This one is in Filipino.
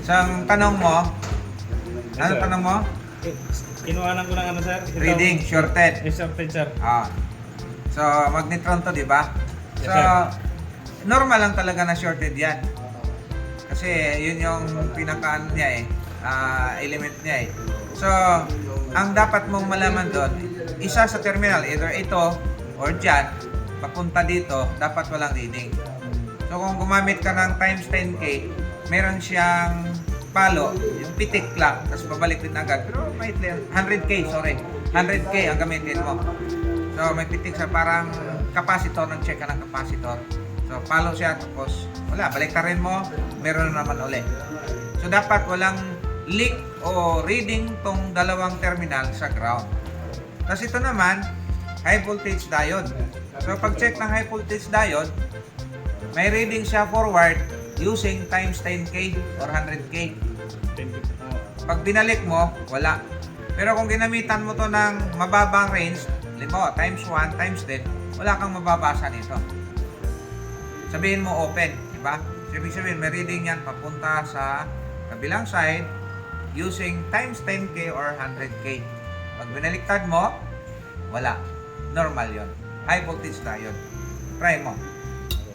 So, ang tanong mo, ano sir. tanong mo? Kinuhanan ko ng ano, sir? Reading, shorted. Shorted, sir. Ah. So, magnetron to, di ba? Yes, So, sir. normal lang talaga na shorted yan. Kasi yun yung pinaka niya element niya eh. So, ang dapat mong malaman doon, isa sa terminal, either ito or dyan, papunta dito, dapat walang reading. So, kung gumamit ka ng times 10K, meron siyang palo, yung pitik lang, tapos babalik din agad. Pero may 100K, sorry. 100K ang gamitin mo. So, may pitik sa parang capacitor, nag-check ka ng capacitor. So, palo siya, tapos wala, balik ka rin mo, meron na naman ulit. So, dapat walang leak o reading tong dalawang terminal sa ground. Tapos ito naman, high voltage diode. So, pag-check ng high voltage diode, may reading siya forward using times 10K or 100K. Pag binalik mo, wala. Pero kung ginamitan mo to ng mababang range, halimbawa, times 1, times 10, wala kang mababasa nito. Sabihin mo open, di ba? Ibig sabihin, may reading yan papunta sa kabilang side using times 10K or 100K. Pag binaliktad mo, wala. Normal yon. High voltage diode. Try mo.